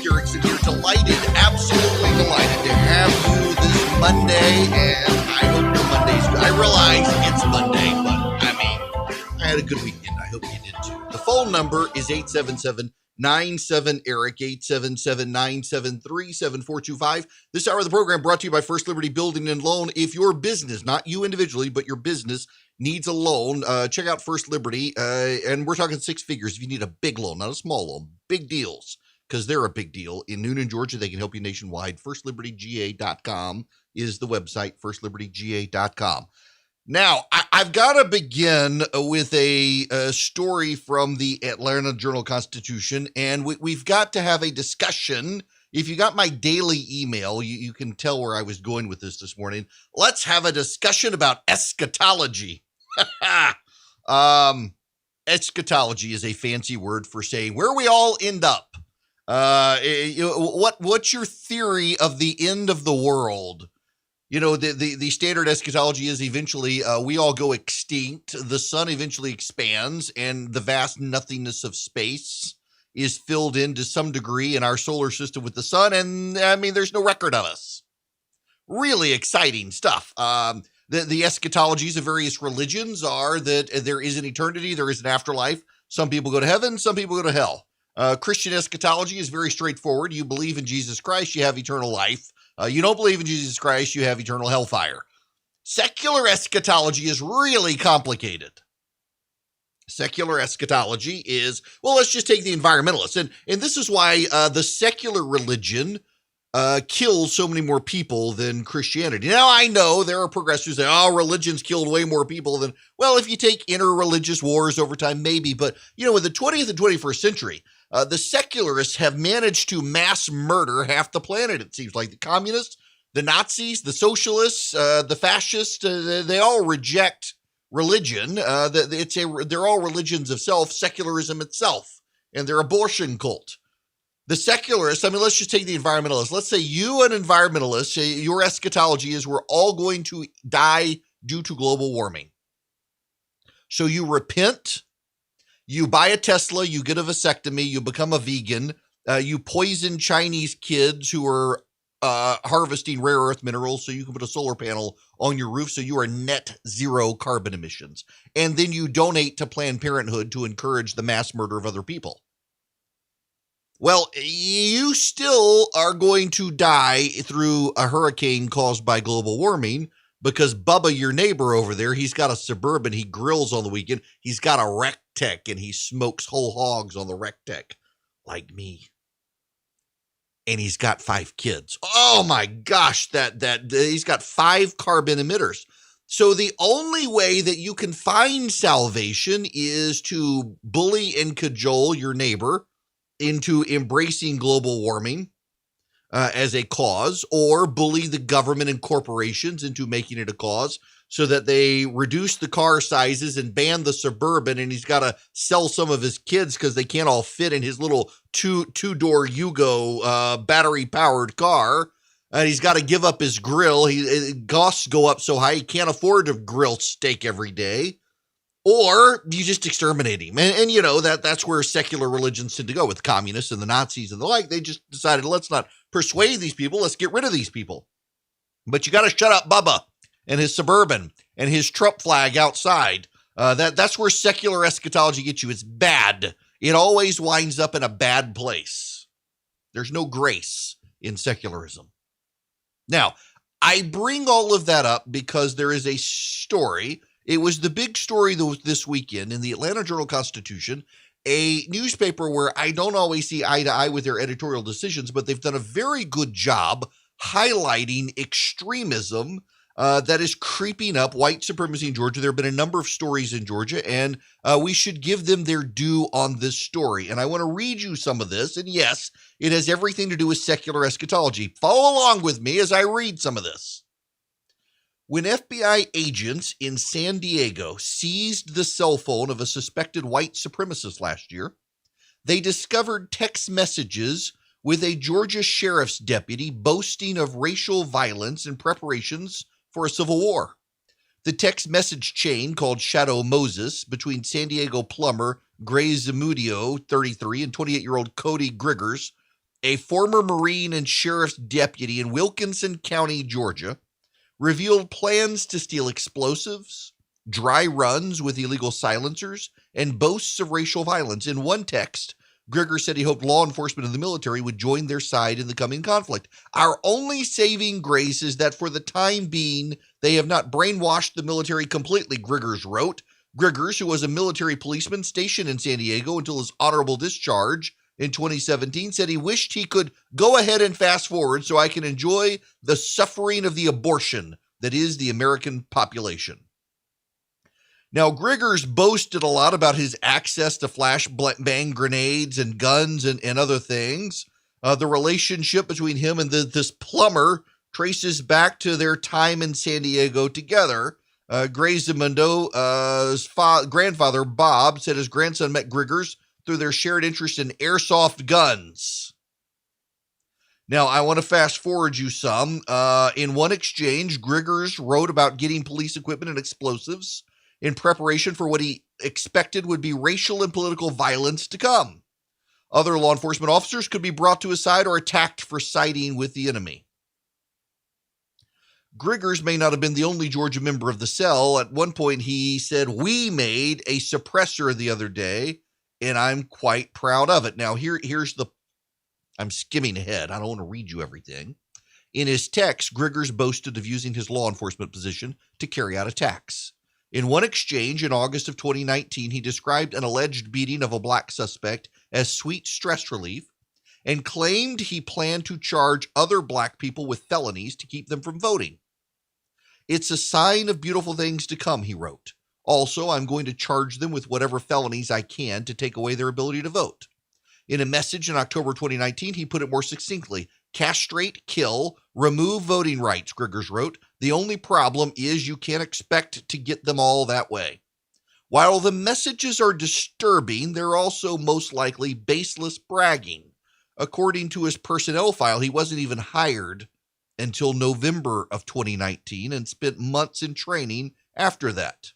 Erick Erickson here. Delighted, absolutely delighted to have you this Monday, and I hope your Monday's good. I realize it's Monday, but I had a good weekend. I hope you did too. The phone number is 877-97-ERIC, 877-973-7425. This hour of the program brought to you by First Liberty Building and Loan. If your business, not you individually, but your business needs a loan, check out First Liberty, and we're talking six figures if you need a big loan, not a small loan. Big deals, because they're a big deal. In Noonan, Georgia, they can help you nationwide. FirstLibertyGA.com is the website, FirstLibertyGA.com. Now, I've got to begin with a story from the Atlanta Journal-Constitution, and we've got to have a discussion. If you got my daily email, you can tell where I was going with this morning. Let's have a discussion about eschatology. Eschatology is a fancy word for saying where we all end up. What's your theory of the end of the world? You know, the standard eschatology is eventually we all go extinct, the sun eventually expands, and the vast nothingness of space is filled in to some degree in our solar system with the sun, and there's no record of us. Really exciting stuff. The eschatologies of various religions are that there is an eternity, there is an afterlife. Some people go to heaven, some people go to hell. Christian eschatology is very straightforward. You believe in Jesus Christ, you have eternal life. You don't believe in Jesus Christ, you have eternal hellfire. Secular eschatology is really complicated. Secular eschatology is, well, let's just take the environmentalists. And this is why the secular religion kills so many more people than Christianity. Now, I know there are progressives that, religion's killed way more people than, well, if you take inter-religious wars over time, maybe. But, in the 20th and 21st century, the secularists have managed to mass murder half the planet, it seems like. The communists, the Nazis, the socialists, the fascists, they all reject religion. They're all religions of self, secularism itself, and their abortion cult. The secularists, let's just take the environmentalists. Let's say you, an environmentalist, your eschatology is we're all going to die due to global warming. So you repent, you buy a Tesla, you get a vasectomy, you become a vegan, you poison Chinese kids who are harvesting rare earth minerals so you can put a solar panel on your roof so you are net zero carbon emissions. And then you donate to Planned Parenthood to encourage the mass murder of other people. Well, you still are going to die through a hurricane caused by global warming because Bubba, your neighbor over there, he's got a Suburban, he grills on the weekend, he's got a rec tech, and he smokes whole hogs on the rec tech, like me. And he's got 5 kids. Oh my gosh, that he's got 5 carbon emitters. So the only way that you can find salvation is to bully and cajole your neighbor into embracing global warming as a cause, or bully the government and corporations into making it a cause so that they reduce the car sizes and ban the Suburban, and he's got to sell some of his kids because they can't all fit in his little two-door Yugo battery-powered car. And he's got to give up his grill. Costs go up so high he can't afford to grill steak every day. Or you just exterminate him. And that's where secular religions tend to go with communists and the Nazis and the like. They just decided, let's not persuade these people. Let's get rid of these people. But you got to shut up Bubba and his Suburban and his Trump flag outside. That's where secular eschatology gets you. It's bad. It always winds up in a bad place. There's no grace in secularism. Now, I bring all of that up because there is a story. It was the big story this weekend in the Atlanta Journal-Constitution, a newspaper where I don't always see eye to eye with their editorial decisions, but they've done a very good job highlighting extremism that is creeping up, white supremacy in Georgia. There have been a number of stories in Georgia, and we should give them their due on this story. And I want to read you some of this, and yes, it has everything to do with secular eschatology. Follow along with me as I read some of this. When FBI agents in San Diego seized the cell phone of a suspected white supremacist last year, they discovered text messages with a Georgia sheriff's deputy boasting of racial violence and preparations for a civil war. The text message chain, called Shadow Moses, between San Diego plumber Gray Zamudio, 33, and 28-year-old Cody Griggers, A former Marine and sheriff's deputy in Wilkinson County, Georgia, revealed plans to steal explosives, dry runs with illegal silencers, and boasts of racial violence. In one text, Grigger said he hoped law enforcement and the military would join their side in the coming conflict. Our only saving grace is that for the time being, they have not brainwashed the military completely, Griggers wrote. Griggers, who was a military policeman stationed in San Diego until his honorable discharge in 2017, said he wished he could go ahead and fast forward so I can enjoy the suffering of the abortion that is the American population. Now, Griggers boasted a lot about his access to flashbang grenades and guns and other things. The relationship between him and this plumber traces back to their time in San Diego together. Grayzamundo's grandfather, Bob, said his grandson met Griggers through their shared interest in airsoft guns. Now, I want to fast forward you some. In one exchange, Griggers wrote about getting police equipment and explosives in preparation for what he expected would be racial and political violence to come. Other law enforcement officers could be brought to his side or attacked for siding with the enemy. Griggers may not have been the only Georgia member of the cell. At one point, he said, "We made a suppressor the other day, and I'm quite proud of it." Now, I'm skimming ahead. I don't want to read you everything. In his text, Griggers boasted of using his law enforcement position to carry out attacks. In one exchange in August of 2019, he described an alleged beating of a black suspect as sweet stress relief and claimed he planned to charge other black people with felonies to keep them from voting. "It's a sign of beautiful things to come," he wrote. "Also, I'm going to charge them with whatever felonies I can to take away their ability to vote." In a message in October 2019, he put it more succinctly: "Castrate, kill, remove voting rights," Griggers wrote. "The only problem is you can't expect to get them all that way." While the messages are disturbing, they're also most likely baseless bragging. According to his personnel file, he wasn't even hired until November of 2019 and spent months in training after that.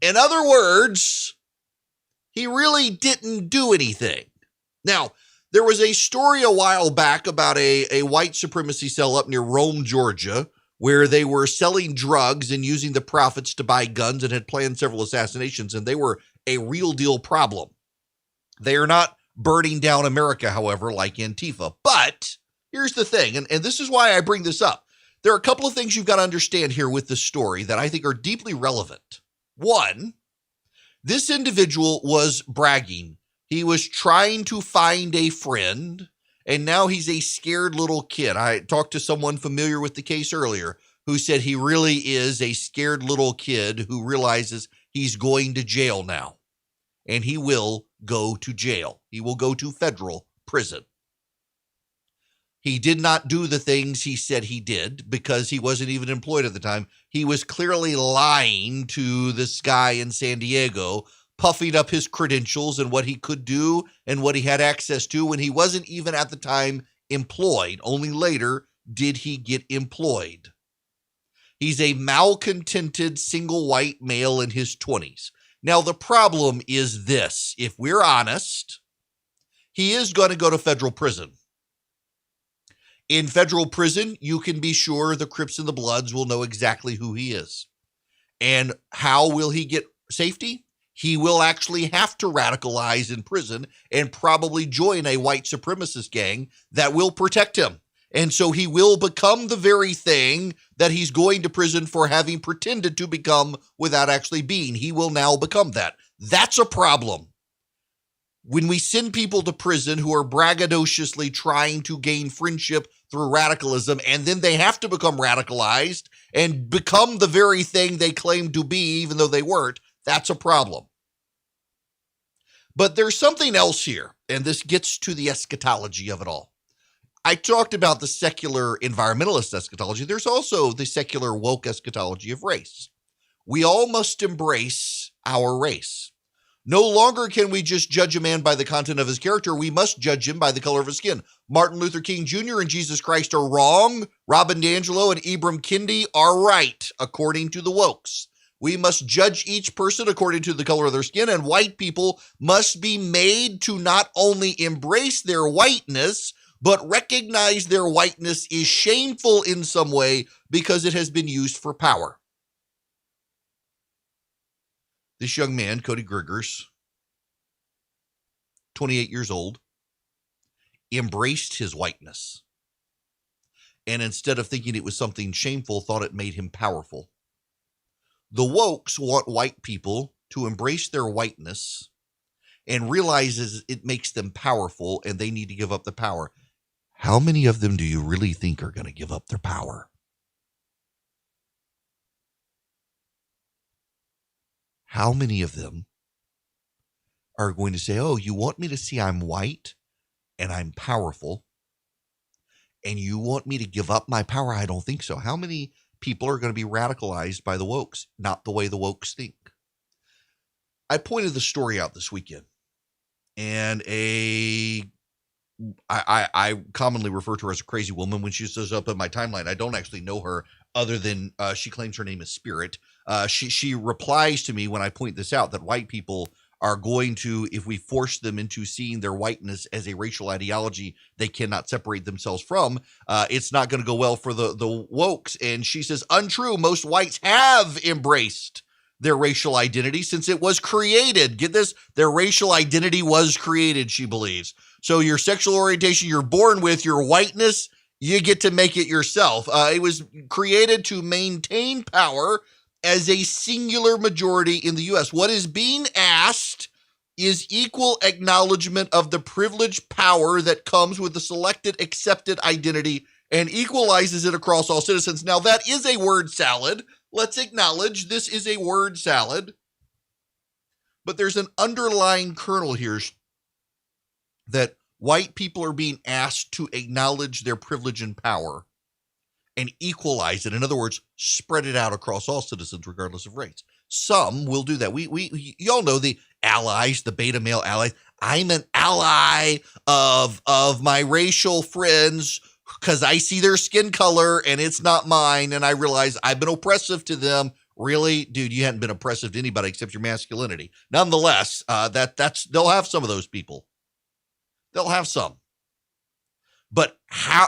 In other words, he really didn't do anything. Now, there was a story a while back about a white supremacy cell up near Rome, Georgia, where they were selling drugs and using the profits to buy guns and had planned several assassinations, and they were a real deal problem. They are not burning down America, however, like Antifa. But here's the thing, and this is why I bring this up. There are a couple of things you've got to understand here with this story that I think are deeply relevant. One, this individual was bragging. He was trying to find a friend, and now he's a scared little kid. I talked to someone familiar with the case earlier who said he really is a scared little kid who realizes he's going to jail now, and he will go to jail. He will go to federal prison. He did not do the things he said he did because he wasn't even employed at the time. He was clearly lying to this guy in San Diego, puffing up his credentials and what he could do and what he had access to when he wasn't even at the time employed. Only later did he get employed. He's a malcontented single white male in his 20s. Now, the problem is this. If we're honest, he is going to go to federal prison. In federal prison, you can be sure the Crips and the Bloods will know exactly who he is. And how will he get safety? He will actually have to radicalize in prison and probably join a white supremacist gang that will protect him. And so he will become the very thing that he's going to prison for having pretended to become without actually being. He will now become that. That's a problem. When we send people to prison who are braggadociously trying to gain friendship through radicalism, and then they have to become radicalized and become the very thing they claim to be, even though they weren't, that's a problem. But there's something else here, and this gets to the eschatology of it all. I talked about the secular environmentalist eschatology. There's also the secular woke eschatology of race. We all must embrace our race. No longer can we just judge a man by the content of his character. We must judge him by the color of his skin. Martin Luther King Jr. and Jesus Christ are wrong. Robin DiAngelo and Ibram Kendi are right, according to the wokes. We must judge each person according to the color of their skin, and white people must be made to not only embrace their whiteness, but recognize their whiteness is shameful in some way because it has been used for power. This young man, Cody Griggers, 28 years old, embraced his whiteness. And instead of thinking it was something shameful, thought it made him powerful. The wokes want white people to embrace their whiteness and realizes it makes them powerful and they need to give up the power. How many of them do you really think are going to give up their power? How many of them are going to say, oh, you want me to see I'm white and I'm powerful, and you want me to give up my power? I don't think so. How many people are going to be radicalized by the wokes? Not the way the wokes think. I pointed the story out this weekend, and I commonly refer to her as a crazy woman when she shows up in my timeline. I don't actually know her other than she claims her name is Spirit. She replies to me when I point this out, that white people are going to, if we force them into seeing their whiteness as a racial ideology they cannot separate themselves from, it's not going to go well for the wokes. And she says, untrue, most whites have embraced their racial identity since it was created. Get this, their racial identity was created, she believes. So your sexual orientation you're born with, your whiteness, you get to make it yourself. It was created to maintain power as a singular majority in the U.S. What is being asked is equal acknowledgement of the privileged power that comes with the selected, accepted identity and equalizes it across all citizens. Now, that is a word salad. Let's acknowledge this is a word salad. But there's an underlying kernel here that white people are being asked to acknowledge their privilege and power and equalize it. In other words, spread it out across all citizens, regardless of race. Some will do that. Y'all know the allies, the beta male allies. I'm an ally of my racial friends because I see their skin color and it's not mine, and I realize I've been oppressive to them. Really, dude, you hadn't been oppressive to anybody except your masculinity. Nonetheless, they'll have some of those people. They'll have some. But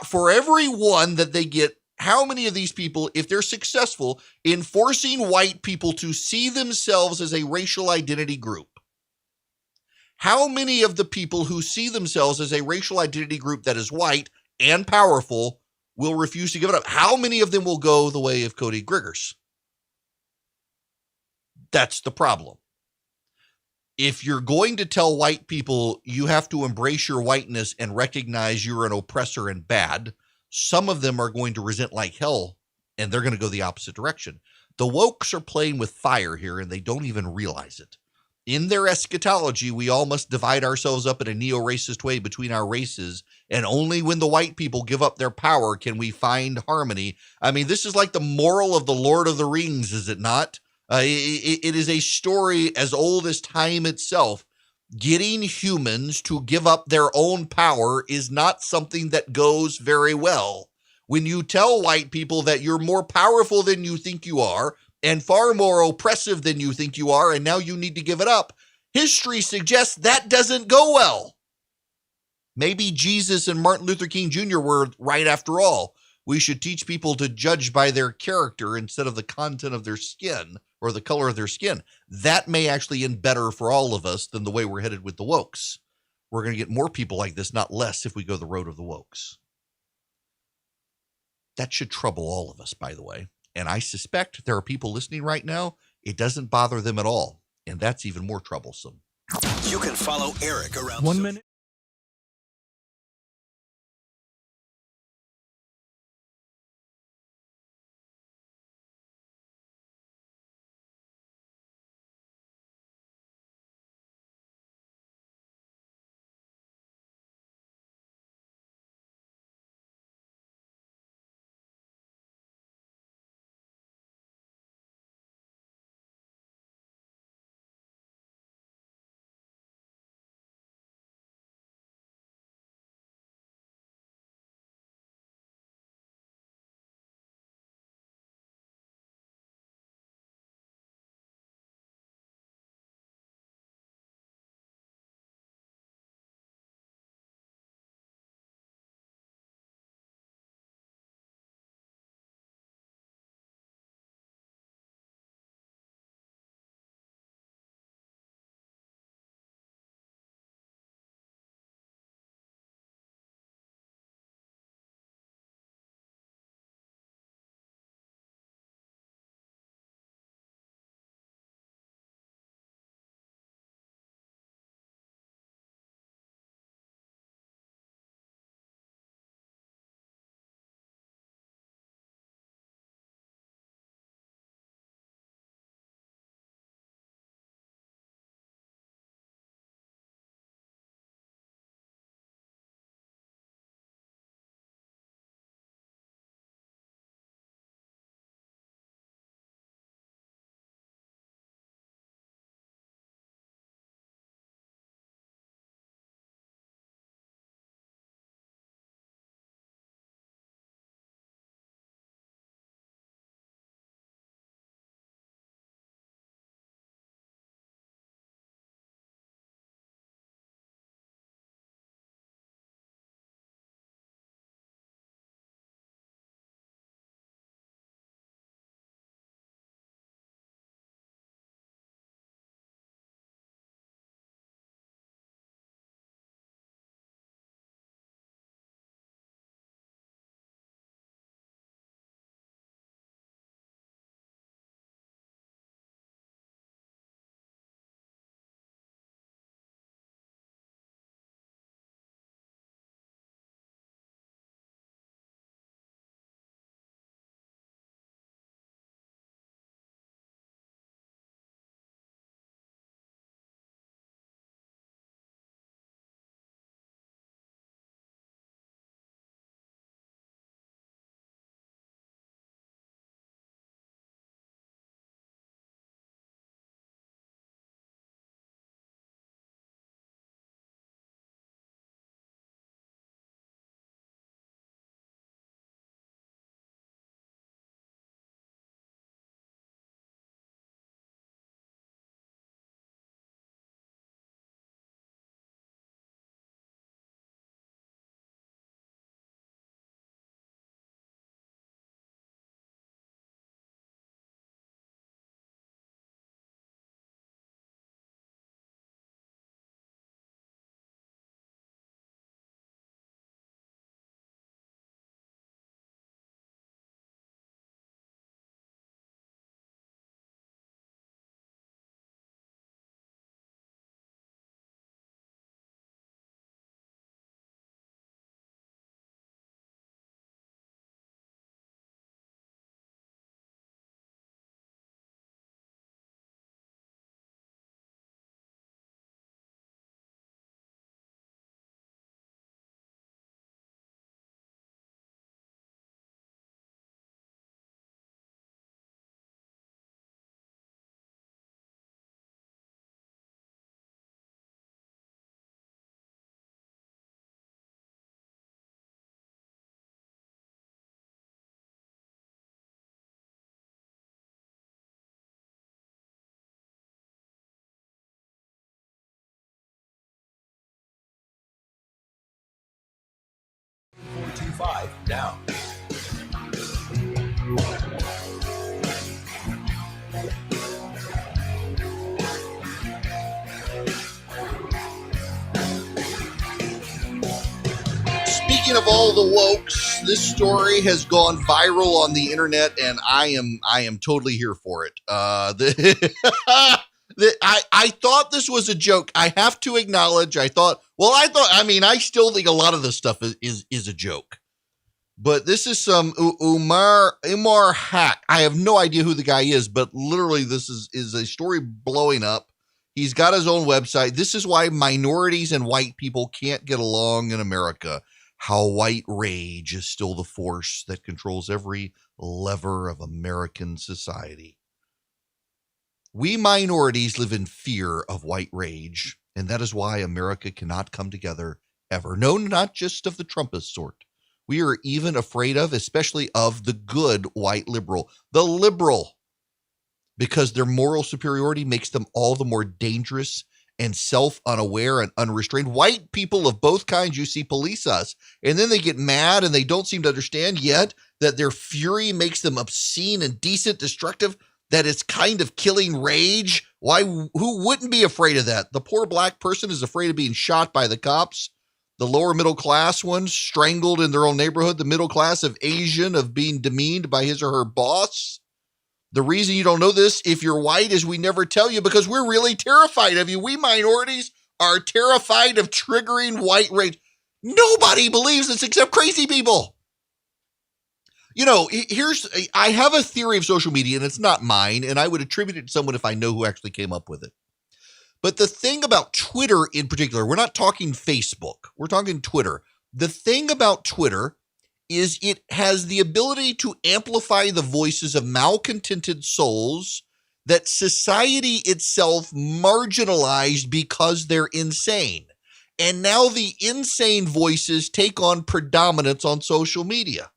for every one that they get, how many of these people, if they're successful in forcing white people to see themselves as a racial identity group, how many of the people who see themselves as a racial identity group that is white and powerful will refuse to give it up? How many of them will go the way of Cody Griggers? That's the problem. If you're going to tell white people you have to embrace your whiteness and recognize you're an oppressor and bad, some of them are going to resent like hell, and they're going to go the opposite direction. The wokes are playing with fire here, and they don't even realize it. In their eschatology, we all must divide ourselves up in a neo-racist way between our races, and only when the white people give up their power can we find harmony. I mean, this is like the moral of the Lord of the Rings, is it not? It is a story as old as time itself. Getting humans to give up their own power is not something that goes very well. When you tell white people that you're more powerful than you think you are and far more oppressive than you think you are, and now you need to give it up, history suggests that doesn't go well. Maybe Jesus and Martin Luther King Jr. were right after all. We should teach people to judge by their character instead of the content of their skin or the color of their skin. That may actually end better for all of us than the way we're headed with the wokes. We're going to get more people like this, not less, if we go the road of the wokes. That should trouble all of us, by the way. And I suspect there are people listening right now, it doesn't bother them at all. And that's even more troublesome. You can follow Erick around 1 minute. 1025 now. Speaking of all the wokes, this story has gone viral on the internet, and I am totally here for it. I thought this was a joke. I have to acknowledge. I still think a lot of this stuff is a joke. But this is some Umar Hack. I have no idea who the guy is, but literally this is a story blowing up. He's got his own website. This is why minorities and white people can't get along in America. How white rage is still the force that controls every lever of American society. We minorities live in fear of white rage, and that is why America cannot come together ever. No, not just of the Trumpist sort. We are even afraid of, especially of the good white liberal, the liberal, because their moral superiority makes them all the more dangerous and self-unaware and unrestrained. White people of both kinds, you see, police us, and then they get mad and they don't seem to understand yet that their fury makes them obscene, indecent, destructive, that it's kind of killing rage. Why? Who wouldn't be afraid of that? The poor black person is afraid of being shot by the cops. The lower middle class ones strangled in their own neighborhood. The middle class of Asian of being demeaned by his or her boss. The reason you don't know this, if you're white, is we never tell you because we're really terrified of you. We minorities are terrified of triggering white rage. Nobody believes this except crazy people. You know, I have a theory of social media, and it's not mine, and I would attribute it to someone if I know who actually came up with it. But the thing about Twitter in particular, we're not talking Facebook, we're talking Twitter. The thing about Twitter is it has the ability to amplify the voices of malcontented souls that society itself marginalized because they're insane. And now the insane voices take on predominance on social media.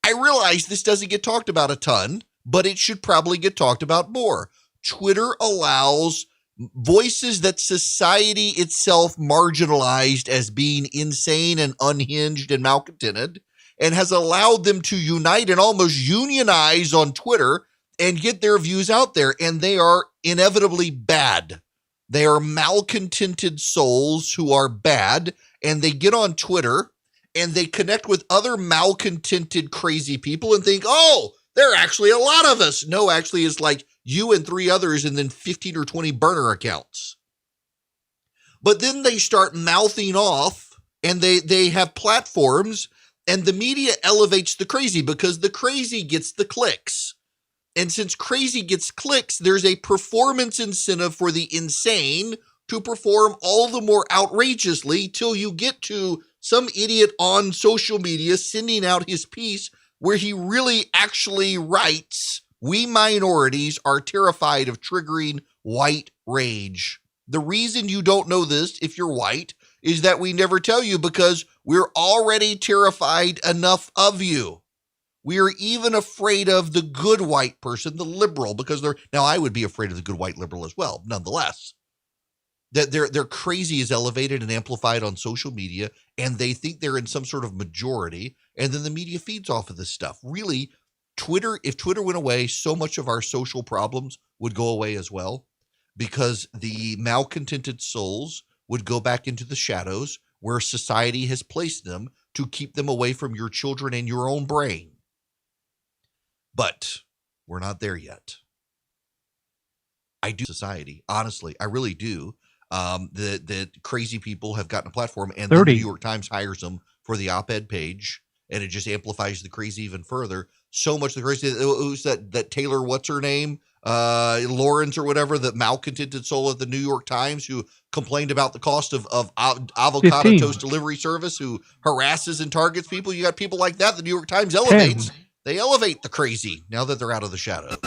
I realize this doesn't get talked about a ton, but it should probably get talked about more. Twitter allows voices that society itself marginalized as being insane and unhinged and malcontented, and has allowed them to unite and almost unionize on Twitter and get their views out there. And they are inevitably bad. They are malcontented souls who are bad, and they get on Twitter and they connect with other malcontented, crazy people and think, oh, there are actually a lot of us. No, actually, it's like you and 3 others and then 15 or 20 burner accounts. But then they start mouthing off, and they have platforms, and the media elevates the crazy because the crazy gets the clicks. And since crazy gets clicks, there's a performance incentive for the insane to perform all the more outrageously till you get to some idiot on social media sending out his piece where he really actually writes, "We minorities are terrified of triggering white rage." The reason you don't know this, if you're white, is that we never tell you because we're already terrified enough of you. We are even afraid of the good white person, the liberal, because now I would be afraid of the good white liberal as well, nonetheless. That their crazy is elevated and amplified on social media, and they think they're in some sort of majority, and then the media feeds off of this stuff. Really, if Twitter went away, so much of our social problems would go away as well, because the malcontented souls would go back into the shadows where society has placed them to keep them away from your children and your own brain. But we're not there yet. I do society, honestly, I really do. That crazy people have gotten a platform, and then the New York Times hires them for the op-ed page, and it just amplifies the crazy even further. So much the crazy. Who's that Taylor? What's her name? Lawrence or whatever, the malcontented soul at the New York Times who complained about the cost of avocado 15. toast delivery service, who harasses and targets people. You got people like that. The New York Times elevates. 10. They elevate the crazy now that they're out of the shadows.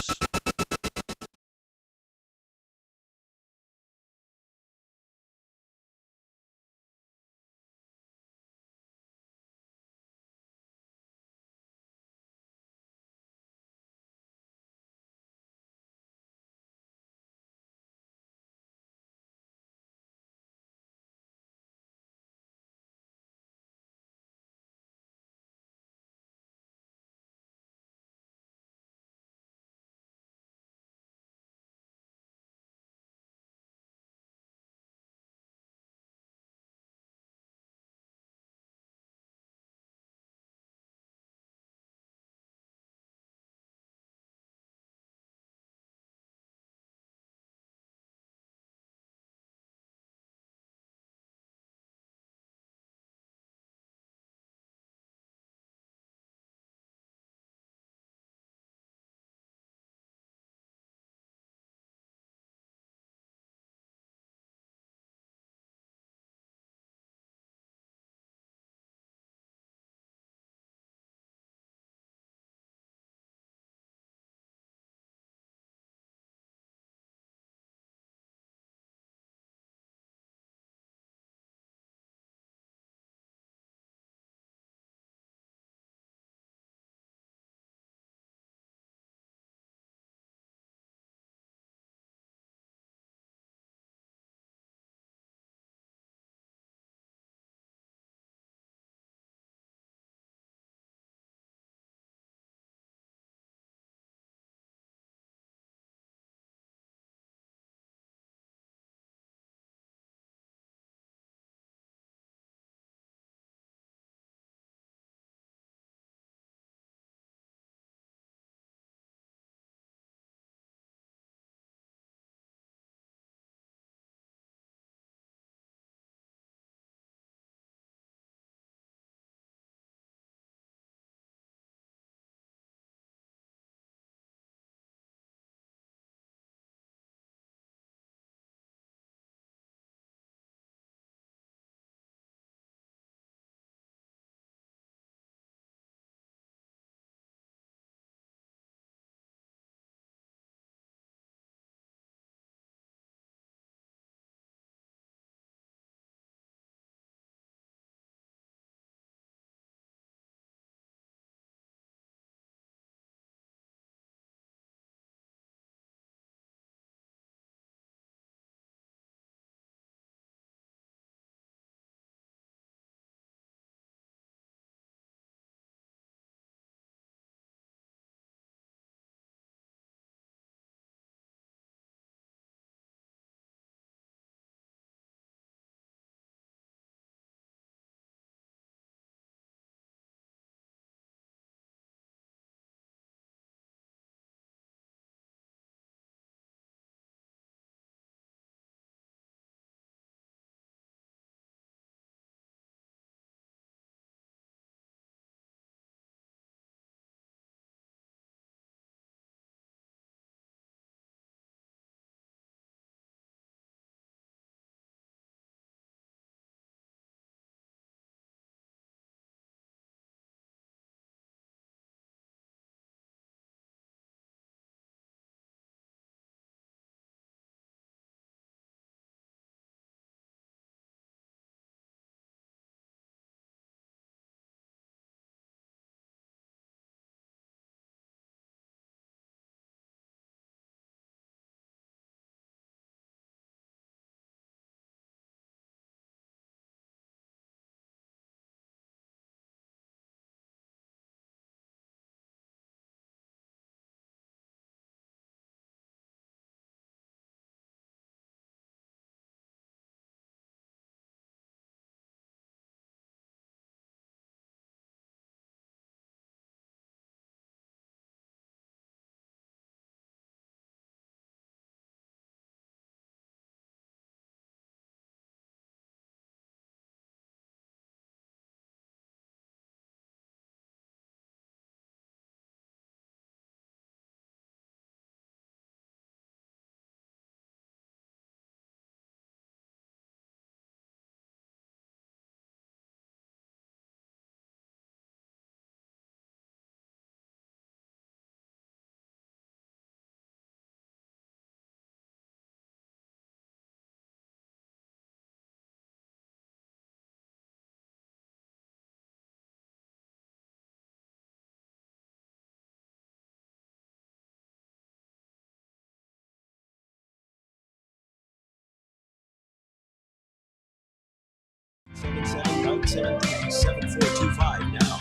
877-37425 now.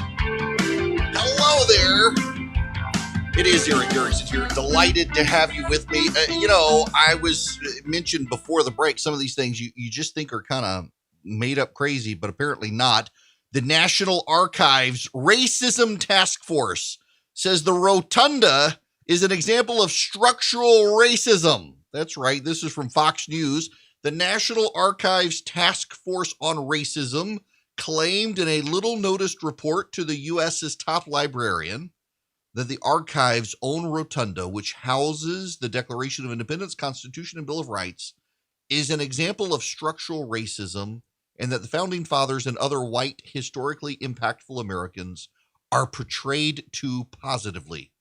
Hello there. It is Erick Erickson here. Delighted to have you with me. I was mentioned before the break, some of these things you just think are kind of made up crazy, but apparently not. The National Archives Racism Task Force says the rotunda is an example of structural racism. That's right. This is from Fox News. The National Archives Task Force on Racism claimed in a little noticed report to the U.S.'s top librarian that the archive's own rotunda, which houses the Declaration of Independence, Constitution, and Bill of Rights, is an example of structural racism, and that the Founding Fathers and other white, historically impactful Americans are portrayed too positively.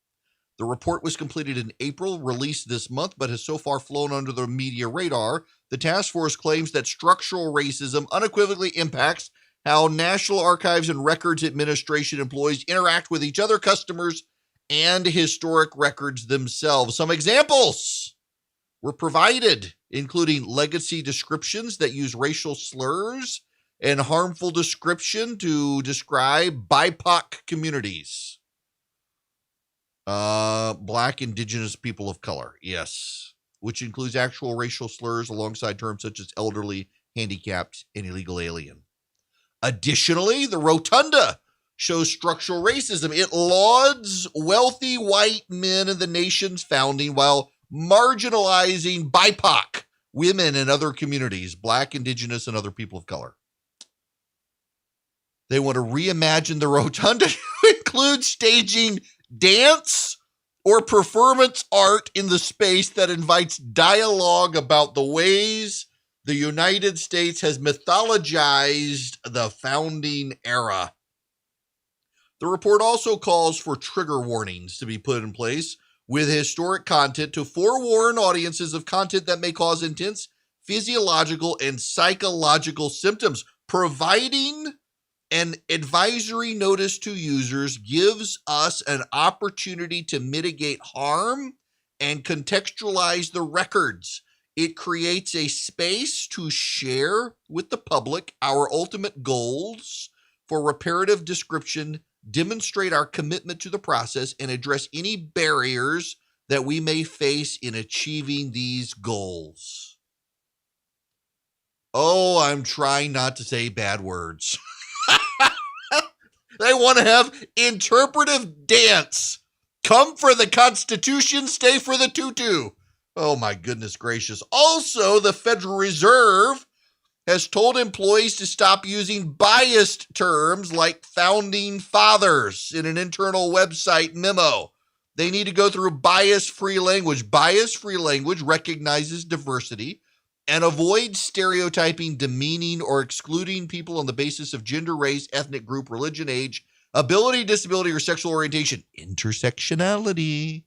The report was completed in April, released this month, but has so far flown under the media radar. The task force claims that structural racism unequivocally impacts how National Archives and Records Administration employees interact with each other, customers, and historic records themselves. Some examples were provided, including legacy descriptions that use racial slurs and harmful description to describe BIPOC communities. Black, indigenous, people of color, yes, which includes actual racial slurs alongside terms such as elderly, handicapped, and illegal alien. Additionally, the rotunda shows structural racism. It lauds wealthy white men in the nation's founding while marginalizing BIPOC, women and other communities, Black, indigenous, and other people of color. They want to reimagine the rotunda to include staging dance or performance art in the space that invites dialogue about the ways the United States has mythologized the founding era. The report also calls for trigger warnings to be put in place with historic content to forewarn audiences of content that may cause intense physiological and psychological symptoms. Providing an advisory notice to users gives us an opportunity to mitigate harm and contextualize the records. It creates a space to share with the public our ultimate goals for reparative description, demonstrate our commitment to the process, and address any barriers that we may face in achieving these goals. Oh, I'm trying not to say bad words. They want to have interpretive dance. Come for the Constitution, stay for the tutu. Oh my goodness gracious. Also, the Federal Reserve has told employees to stop using biased terms like founding fathers in an internal website memo. They need to go through bias-free language. Bias-free language recognizes diversity and avoids stereotyping, demeaning, or excluding people on the basis of gender, race, ethnic group, religion, age, ability, disability, or sexual orientation. Intersectionality.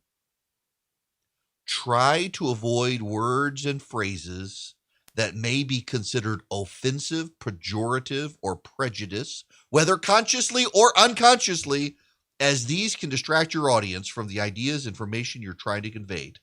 Try to avoid words and phrases that may be considered offensive, pejorative, or prejudice, whether consciously or unconsciously, as these can distract your audience from the ideas, information you're trying to convey.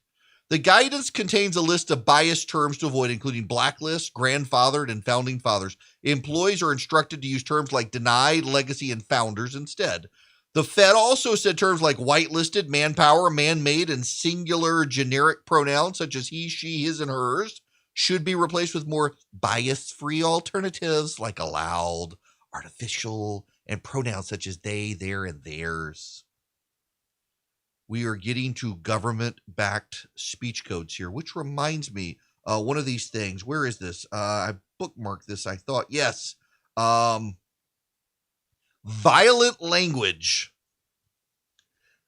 The guidance contains a list of biased terms to avoid, including blacklist, grandfathered, and founding fathers. Employees are instructed to use terms like denied, legacy, and founders instead. The Fed also said terms like whitelisted, manpower, man-made, and singular generic pronouns such as he, she, his, and hers should be replaced with more bias-free alternatives like allowed, artificial, and pronouns such as they, their, and theirs. We are getting to government-backed speech codes here, which reminds me, one of these things. Where is this? I bookmarked this, I thought. Yes. Violent language.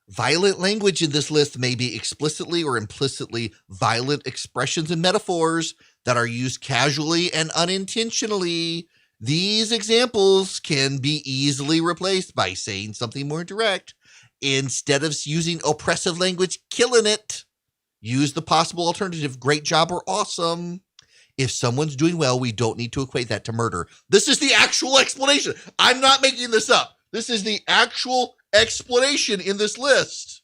Violent language in this list may be explicitly or implicitly violent expressions and metaphors that are used casually and unintentionally. These examples can be easily replaced by saying something more direct. Instead of using oppressive language, killing it, use the possible alternative, great job or awesome. If someone's doing well, we don't need to equate that to murder. This is the actual explanation. I'm not making this up. This is the actual explanation in this list.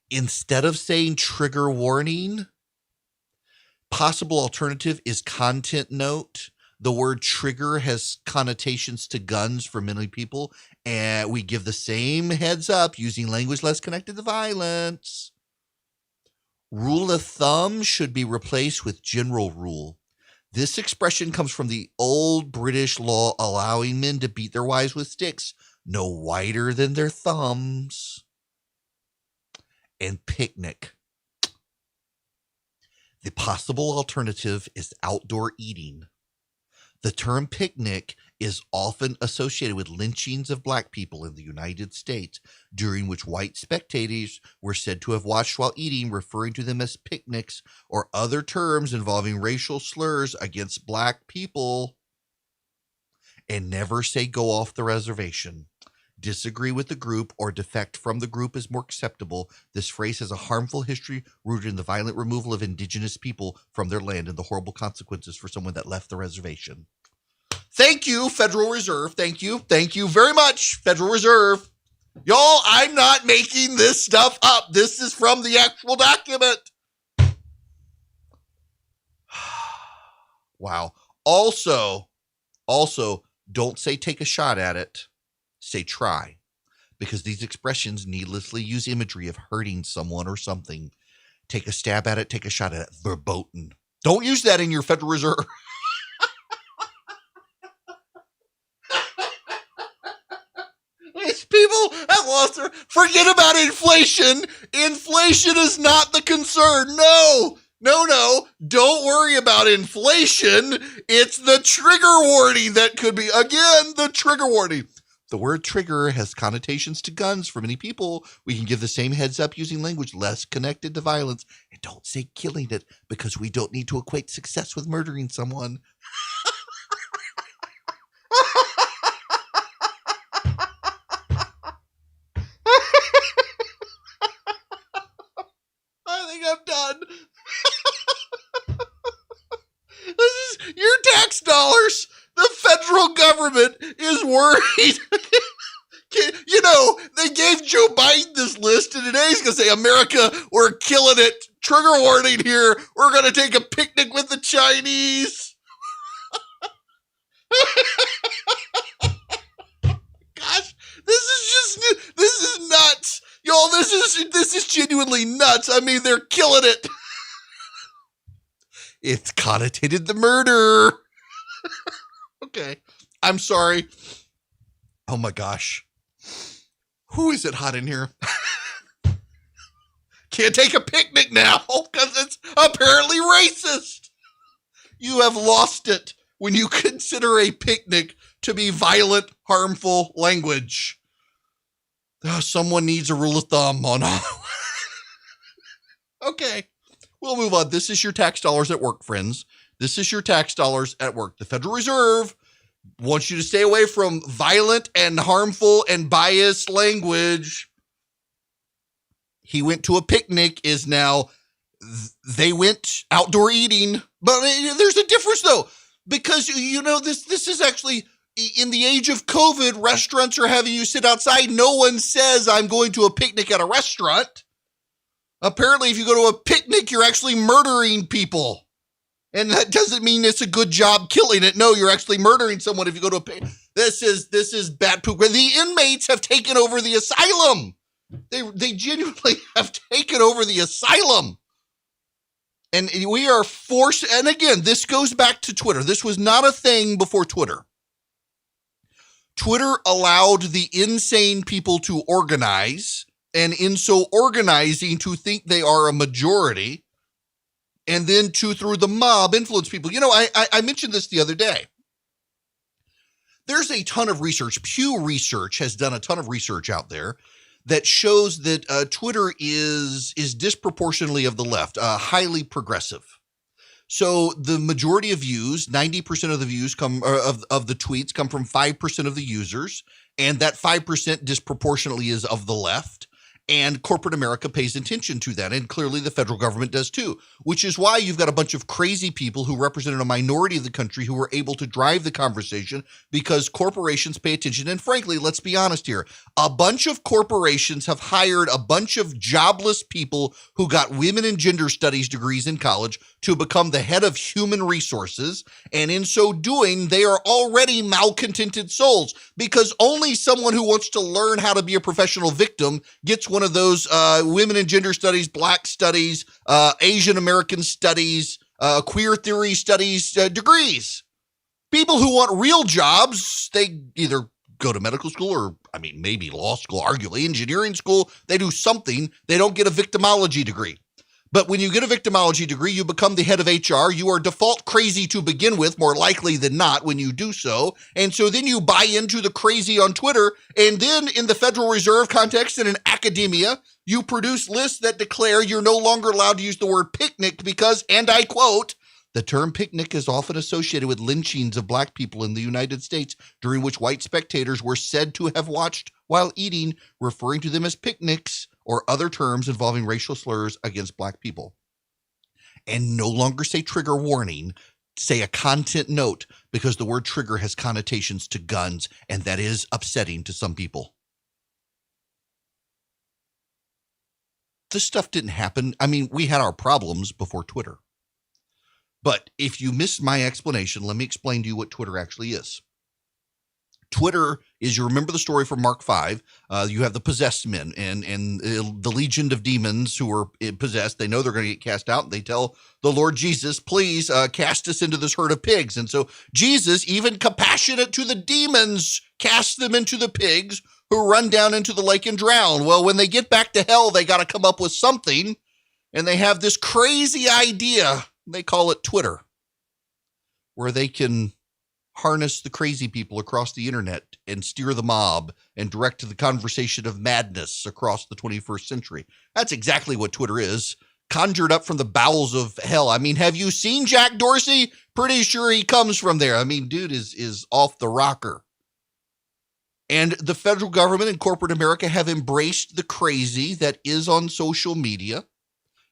Instead of saying trigger warning, possible alternative is content note. The word trigger has connotations to guns for many people, and we give the same heads up using language less connected to violence. Rule of thumb should be replaced with general rule. This expression comes from the old British law allowing men to beat their wives with sticks no wider than their thumbs. And picnic. The possible alternative is outdoor eating. The term picnic is often associated with lynchings of black people in the United States, during which white spectators were said to have watched while eating, referring to them as picnics or other terms involving racial slurs against black people. And never say go off the reservation. Disagree with the group or defect from the group is more acceptable. This phrase has a harmful history rooted in the violent removal of indigenous people from their land and the horrible consequences for someone that left the reservation. Thank you, Federal Reserve. Thank you. Thank you very much, Federal Reserve. Y'all, I'm not making this stuff up. This is from the actual document. Wow. Also, don't say take a shot at it. Say try, because these expressions needlessly use imagery of hurting someone or something. Take a stab at it, take a shot at it, verboten. Don't use that in your Federal Reserve. These people have lost their... Forget about inflation. Inflation is not the concern. No. Don't worry about inflation. It's the trigger warning that could be, again, the trigger warning. The word trigger has connotations to guns for many people. We can give the same heads up using language less connected to violence. And don't say killing it, because we don't need to equate success with murdering someone. I think I'm done. This is your tax dollars. The federal government is worried. You know, they gave Joe Biden this list, and today he's going to say, America, we're killing it. Trigger warning here. We're going to take a picnic with the Chinese. Gosh, this is nuts. Y'all, this is genuinely nuts. I mean, they're killing it. It's connotated the murder. Okay, I'm sorry. Oh my gosh. Who is it hot in here? Can't take a picnic now because it's apparently racist. You have lost it when you consider a picnic to be violent, harmful language. Someone needs a rule of thumb on all. Okay, we'll move on. This is your tax dollars at work, friends. This is your tax dollars at work. The Federal Reserve wants you to stay away from violent and harmful and biased language. He went to a picnic is now they went outdoor eating. But there's a difference, though, because, you know, this is actually in the age of COVID. Restaurants are having you sit outside. No one says I'm going to a picnic at a restaurant. Apparently, if you go to a picnic, you're actually murdering people. And that doesn't mean it's a good job killing it. No, you're actually murdering someone if you go to a picnic. This is bad poop. The inmates have taken over the asylum. They genuinely have taken over the asylum. And we are forced, and again, this goes back to Twitter. This was not a thing before Twitter. Twitter allowed the insane people to organize, and in so organizing, to think they are a majority, and then to, through the mob, influence people. You know, I mentioned this the other day. There's a ton of research. Pew Research has done a ton of research out there that shows that Twitter is disproportionately of the left, highly progressive. So the majority of views, 90% of the views come of the tweets come from 5% of the users, and that 5% disproportionately is of the left. And corporate America pays attention to that. And clearly the federal government does too, which is why you've got a bunch of crazy people who represented a minority of the country who were able to drive the conversation because corporations pay attention. And frankly, let's be honest here, a bunch of corporations have hired a bunch of jobless people who got women and gender studies degrees in college to become the head of human resources. And in so doing, they are already malcontented souls because only someone who wants to learn how to be a professional victim gets one of those women and gender studies, black studies, Asian American studies, queer theory studies degrees. People who want real jobs, they either go to medical school or, maybe law school, arguably engineering school. They do something. They don't get a victimology degree. But when you get a victimology degree, you become the head of HR. You are default crazy to begin with, more likely than not when you do so. And so then you buy into the crazy on Twitter. And then in the Federal Reserve context and in academia, you produce lists that declare you're no longer allowed to use the word picnic because, and I quote, the term picnic is often associated with lynchings of black people in the United States, during which white spectators were said to have watched while eating, referring to them as picnics or other terms involving racial slurs against black people. And no longer say trigger warning, say a content note, because the word trigger has connotations to guns, and that is upsetting to some people. This stuff didn't happen. We had our problems before Twitter. But if you missed my explanation, let me explain to you what Twitter actually is. Twitter is, you remember the story from Mark 5, you have the possessed men and the legion of demons who are possessed. They know they're going to get cast out. They tell the Lord Jesus, please cast us into this herd of pigs. And so Jesus, even compassionate to the demons, casts them into the pigs who run down into the lake and drown. Well, when they get back to hell, they got to come up with something. And they have this crazy idea. They call it Twitter, where they can harness the crazy people across the internet and steer the mob and direct the conversation of madness across the 21st century. That's exactly what Twitter is, conjured up from the bowels of hell. Have you seen Jack Dorsey? Pretty sure he comes from there. Dude is off the rocker. And the federal government and corporate America have embraced the crazy that is on social media.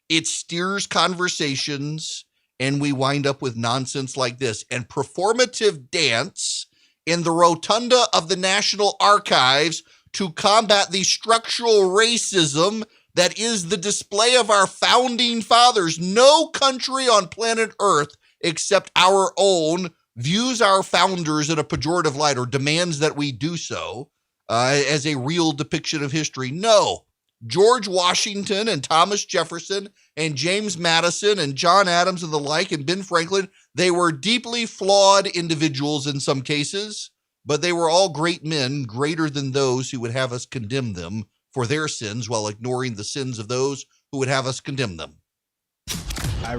It steers conversations, and we wind up with nonsense like this. And performative dance in the rotunda of the National Archives to combat the structural racism that is the display of our founding fathers. No country on planet Earth except our own views our founders in a pejorative light or demands that we do so as a real depiction of history. No. George Washington and Thomas Jefferson and James Madison and John Adams and the like and Ben Franklin, they were deeply flawed individuals in some cases, but they were all great men, greater than those who would have us condemn them for their sins while ignoring the sins of those who would have us condemn them.